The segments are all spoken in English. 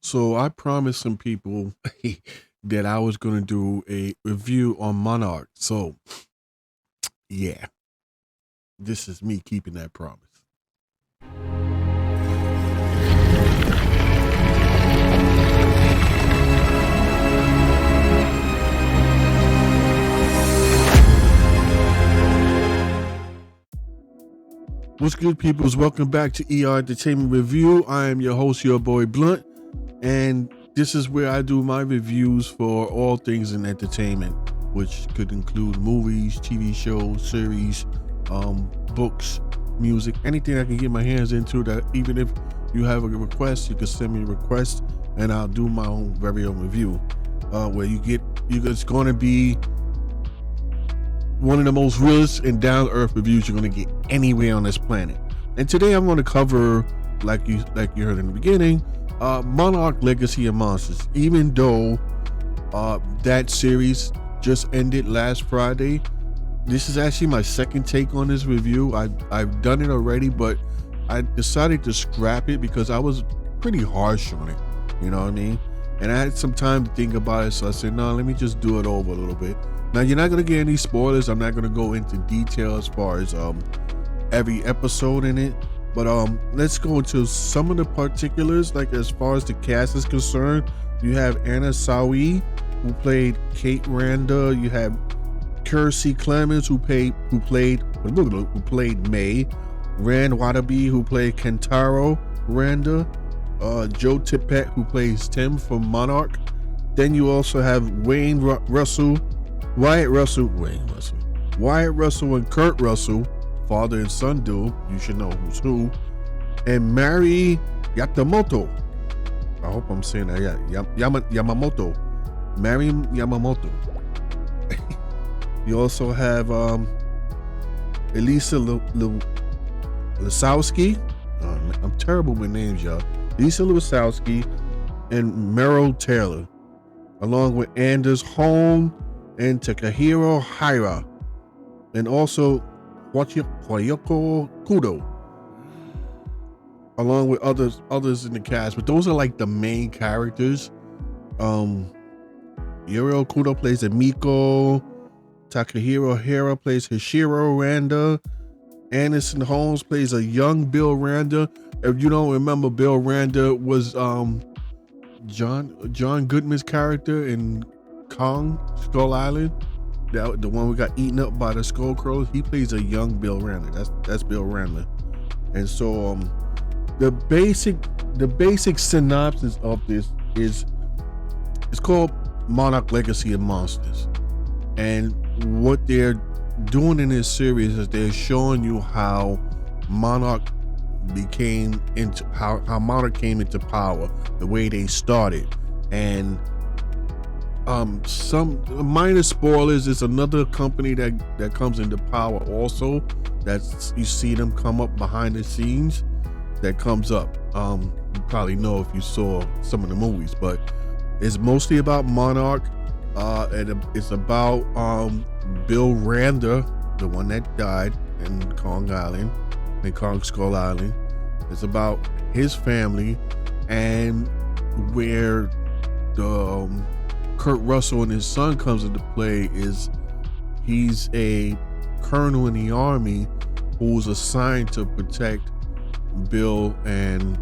So I promised some people that I was going to do a review on Monarch. So yeah, this is me keeping that promise. What's good, peoples? Welcome back to ER Entertainment Review. I am your host, your boy Blunt, and this is where I do my reviews for all things in entertainment, which could include movies, TV shows, series, books, music, anything I can get my hands into. That even if you have a request, you can send me a request, and I'll do my own very own review. Where it's going to be one of the most realist and down to earth reviews you're going to get anywhere on this planet. And today I'm going to cover, like you heard in the beginning, Monarch Legacy of Monsters. Even though that series just ended last Friday, this is actually my second take on this review. I've done it already, but I decided to scrap it because I was pretty harsh on it. You know what I mean? And I had some time to think about it, so I said, no, let me just do it over a little bit. Now, you're not going to get any spoilers. I'm not going to go into detail as far as every episode in it. But let's go into some of the particulars. Like, as far as the cast is concerned, you have Anna Sawi, who played Kate Randa. You have Kiersey Clemens, who played May. Rand Wadaby, who played Kentaro Randa. Joe Tippett, who plays Tim from Monarch. Then you also have Wyatt Russell, and Kurt Russell, father and son duo. You should know who's who. And Mary Yamamoto. I hope I'm saying that. Yeah, Yamamoto. Mary Yamamoto. You also have Elisa Lasowski. I'm terrible with names, y'all. Lisa Lasowski and Meryl Taylor, along with Anders Holm and Takahiro Hira, and also Hoyoko Kudo, along with others in the cast. But those are like the main characters. Yuriko Kudo plays Emiko. Takahiro Hira plays Hishiro Randa. Anderson Holmes plays a young Bill Randa. If you don't remember, Bill Randa was John Goodman's character in Kong Skull Island, the one we got eaten up by the Skull Crows. He plays a young Bill Randa. That's Bill Randa. And so the basic synopsis of this is it's called Monarch Legacy of Monsters. And what they're doing in this series is they're showing you how Monarch how Monarch came into power, the way they started. And some minor spoilers, it's another company that comes into power also, that's you see them come up behind the scenes, that comes up. You probably know if you saw some of the movies, but it's mostly about Monarch. And it's about Bill Randa, the one that died in Kong Skull Island. It's about his family, and where the Kurt Russell and his son comes into play is he's a colonel in the army who's assigned to protect Bill and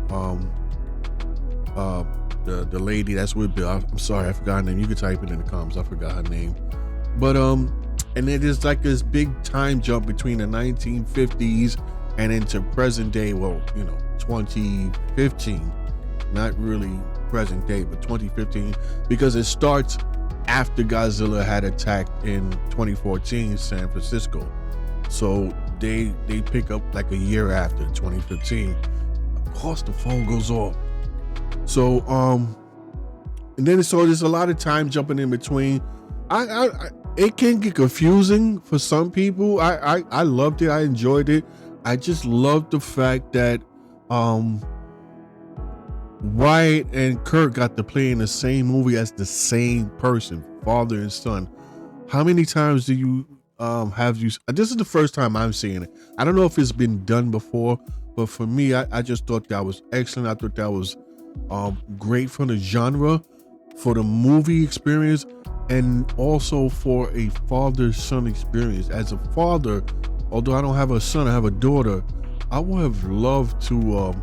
the lady that's with Bill. I'm sorry, I forgot her name. You can type it in the comments. I forgot her name. But and it is like this big time jump between the 1950s and into present day. Well, 2015. Not really present day, but 2015, because it starts after Godzilla had attacked in 2014 San Francisco. So they pick up like a year after 2015. Of course, the phone goes off. So and then there's a lot of time jumping in between. It can get confusing for some people. I loved it. I enjoyed it. I just loved the fact that Wyatt and Kurt got to play in the same movie as the same person, father and son. How many times do you this is the first time I'm seeing it. I don't know if it's been done before, but for me, I just thought that was excellent. I thought that was Great for the genre, for the movie experience, and also for a father-son experience. As a father, although I don't have a son, I have a daughter, I would have loved to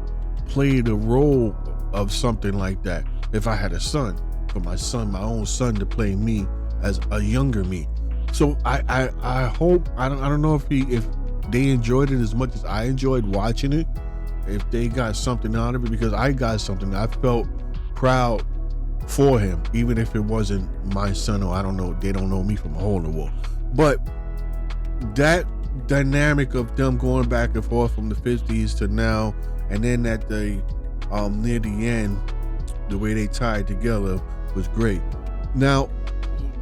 play the role of something like that if I had a son, for my own son, to play me as a younger me. So I hope, I don't know if they enjoyed it as much as I enjoyed watching it, if they got something out of it, because I got something. I felt proud for him, even if it wasn't my son, or I don't know, they don't know me from a hole in the wall. But that dynamic of them going back and forth from the 50s to now, and then at the near the end, the way they tied together was great. Now,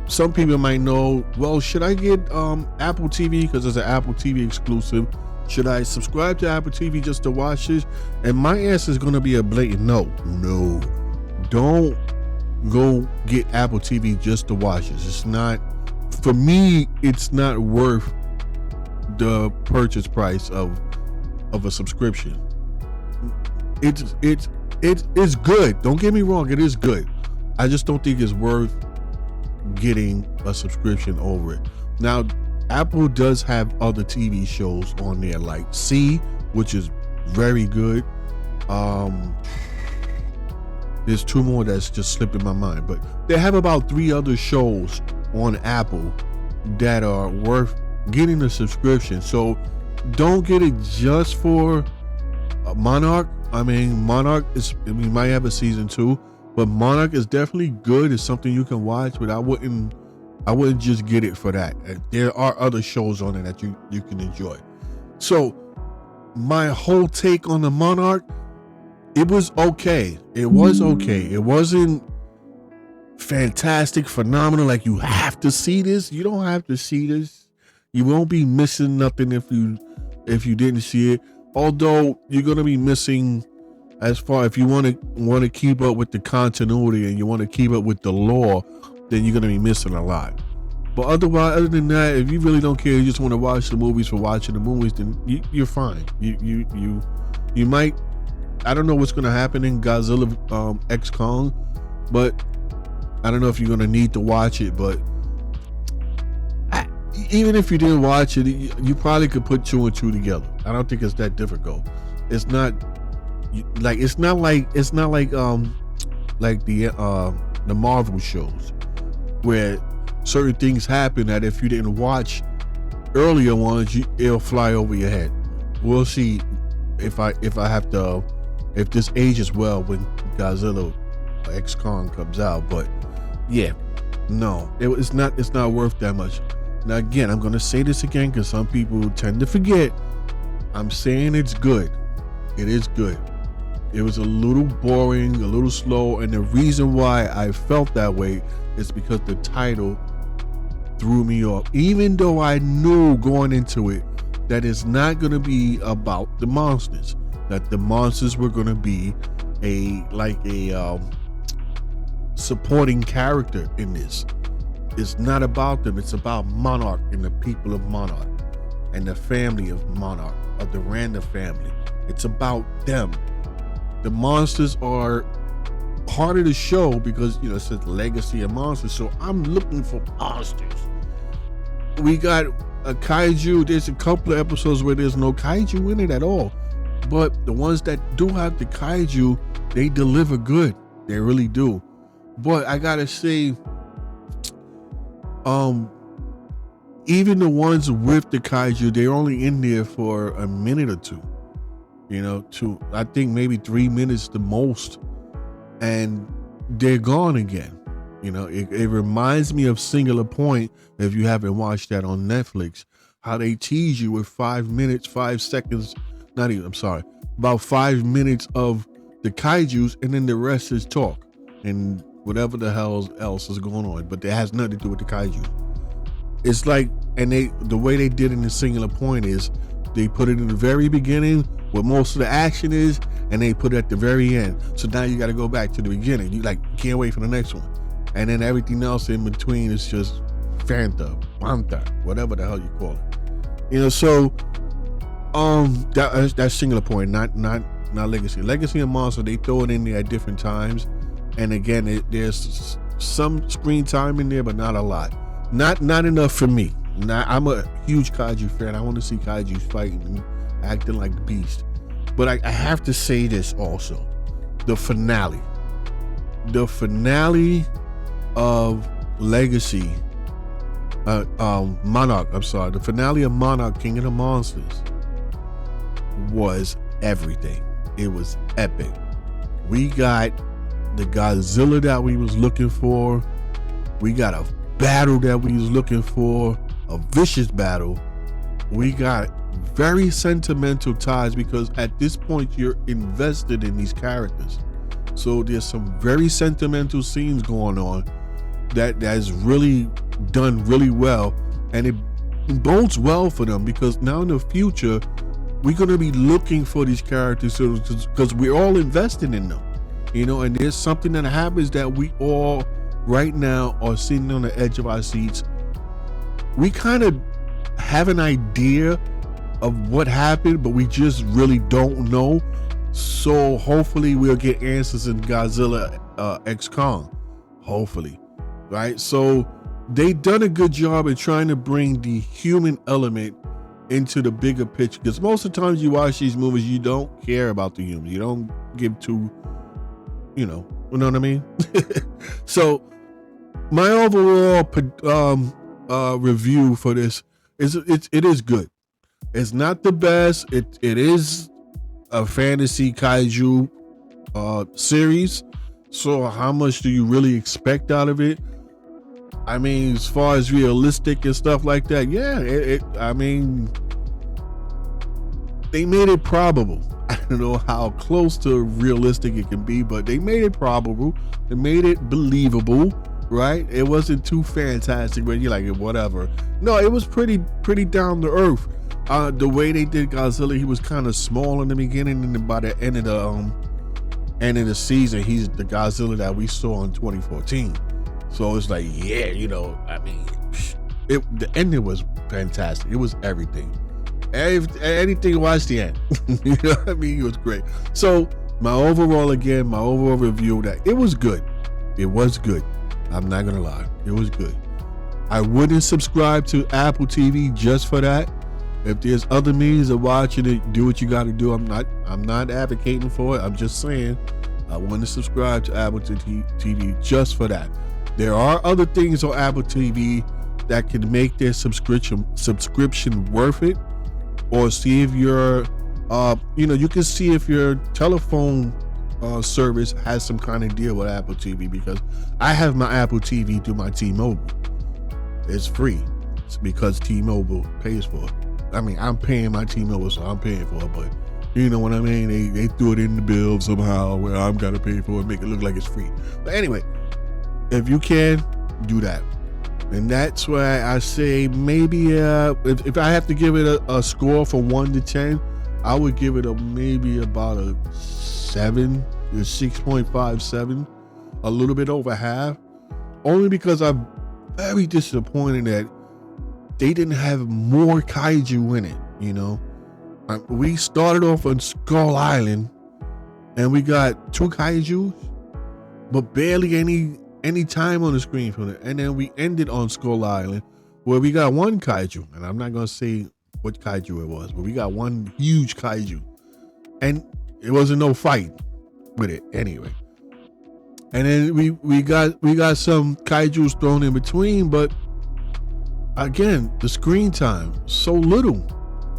some people might know, well, should I get Apple TV because it's an Apple TV exclusive? Should I subscribe to Apple TV just to watch this? And my answer is going to be a blatant no. No, don't go get Apple TV just to watch this. It's not, for me, it's not worth the purchase price of a subscription. It's good. Don't get me wrong, it is good. I just don't think it's worth getting a subscription over it. Now, Apple does have other TV shows on there, like C, which is very good. There's two more that's just slipped in my mind, but they have about 3 other shows on Apple that are worth getting a subscription. So don't get it just for Monarch. I mean, Monarch is, we might have a season 2, but Monarch is definitely good. It's something you can watch, but I wouldn't just get it for that. There are other shows on it that you can enjoy. So my whole take on the Monarch, it was okay. It was okay. It wasn't fantastic, phenomenal, like you have to see this. You don't have to see this. You won't be missing nothing if you didn't see it. Although you're gonna be missing, as far, if you want to keep up with the continuity and you want to keep up with the lore, then you're gonna be missing a lot. But other than that, if you really don't care, you just want to watch the movies for watching the movies, then you're fine. You might, I don't know what's gonna happen in Godzilla X Kong, but I don't know if you're gonna need to watch it. But even if you didn't watch it, you probably could put 2 and 2 together. I don't think it's that difficult. It's not like the Marvel shows, where certain things happen that if you didn't watch earlier ones, it'll fly over your head. We'll see if this ages well when Godzilla X Kong comes out. But yeah, no, it's not worth that much. Now again, I'm gonna say this again because some people tend to forget. I'm saying it's good. It is good. It was a little boring, a little slow, and the reason why I felt that way is because the title threw me off. Even though I knew going into it that it's not gonna be about the monsters, that the monsters were gonna be a supporting character in this. It's not about them. It's about Monarch and the people of Monarch and the family of Monarch, of the Randa family. It's about them. The monsters are part of the show because, it says Legacy of Monsters. So I'm looking for monsters. We got a kaiju. There's a couple of episodes where there's no kaiju in it at all. But the ones that do have the kaiju, they deliver good. They really do. But I gotta say, even the ones with the kaiju, they're only in there for a minute or two. I think maybe 3 minutes the most, and they're gone again. It reminds me of Singular Point, if you haven't watched that on Netflix, how they tease you with 5 minutes, 5 seconds, about 5 minutes of the kaijus, and then the rest is talk and whatever the hell else is going on, but it has nothing to do with the kaiju. It's like, and the way they did it in Singular Point is they put it in the very beginning where most of the action is, and they put it at the very end. So now you got to go back to the beginning. You can't wait for the next one, and then everything else in between is just Fanta, whatever the hell you call it. So that's Singular Point, not not Legacy. Legacy of Monsters, they throw it in there at different times. And again, there's some screen time in there, but not a lot. Not enough for me. I'm a huge kaiju fan. I want to see kaiju fighting and acting like the beast. But I have to say this also. The finale of Legacy, Monarch, I'm sorry, the finale of Monarch, King of the Monsters was everything. It was epic. We got the Godzilla that we was looking for. We got a battle that we was looking for, a vicious battle. We got very sentimental ties because at this point you're invested in these characters. So there's some very sentimental scenes going on that's really done really well, and it bodes well for them because now in the future we're going to be looking for these characters because we're all invested in them, you know. And there's something that happens that we all right now are sitting on the edge of our seats. We kind of have an idea of what happened, but we just really don't know. So hopefully we'll get answers in Godzilla X Kong, hopefully, right? So they done a good job at trying to bring the human element into the bigger picture, because most of the times you watch these movies, you don't care about the humans. You don't give two, you know what I mean? So my overall review for this is it is good. It's not the best. It is a fantasy kaiju series. So how much do you really expect out of it? I mean, as far as realistic and stuff like that, yeah, I mean, they made it probable. I don't know how close to realistic it can be, but they made it probable. They made it believable, right? It wasn't too fantastic, but you're like, whatever. No, it was pretty down to earth. The way they did Godzilla, he was kind of small in the beginning, and then by the end of the season, he's the Godzilla that we saw in 2014. So it's like, yeah, you know, I mean, the ending was fantastic. It was everything. Anything watch the end. You know what I mean? It was great. So my overall review, that it was good. It was good. I'm not gonna lie. It was good. I wouldn't subscribe to Apple TV just for that. If there's other means of watching it, do what you got to do. I'm not advocating for it. I'm just saying I want to subscribe to Apple TV just for that. There are other things on Apple TV that can make their subscription worth it, or see if your you can see if your telephone service has some kind of deal with Apple TV, because I have my Apple TV through my T-Mobile. It's free. It's because T-Mobile pays for it. I mean, I'm paying my T-Mobile, so I'm paying for it, but you know what I mean? They threw it in the bill somehow where I'm gonna pay for it, make it look like it's free. But anyway, if you can, do that. And that's why I say maybe if I have to give it a score from 1 to 10, I would give it maybe about a 7, a 6.57, a little bit over half. Only because I'm very disappointed that they didn't have more kaiju in it, you know. We started off on Skull Island and we got 2 kaijus, but barely any time on the screen from it. And then we ended on Skull Island where we got 1 kaiju, and I'm not gonna say what kaiju it was, but we got 1 huge kaiju, and it wasn't no fight with it anyway. And then we got some kaijus thrown in between, but again, the screen time, so little.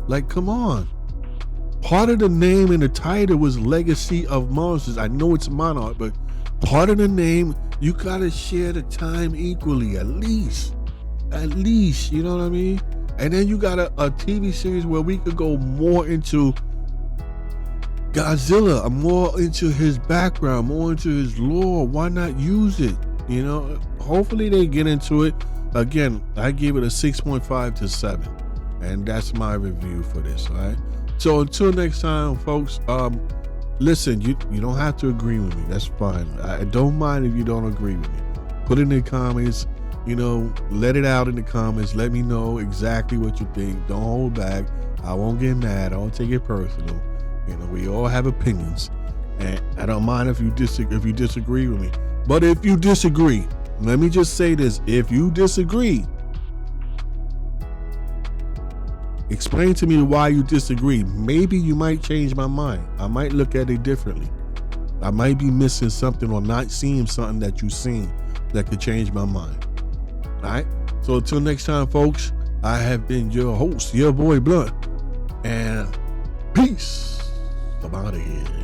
Like, come on. Part of the name and the title was Legacy of Monsters. I know it's Monarch, but part of the name, you gotta share the time equally, at least, you know what I mean? And then you got a TV series where we could go more into Godzilla, more into his background, more into his lore. Why not use it? You know, hopefully they get into it. Again, I gave it a 6.5 to 7, and that's my review for this. All right. So until next time, folks. Listen, you don't have to agree with me. That's fine. I don't mind if you don't agree with me. Put it in the comments. You know, let it out in the comments. Let me know exactly what you think. Don't hold back. I won't get mad. I won't take it personal. You know, we all have opinions, and I don't mind if you disagree with me. But if you disagree, let me just say this: if you disagree, explain to me why you disagree. Maybe you might change my mind. I might look at it differently. I might be missing something or not seeing something that you've seen that could change my mind. All right. So until next time, folks, I have been your host, your boy Blunt, and peace. I'm out of here.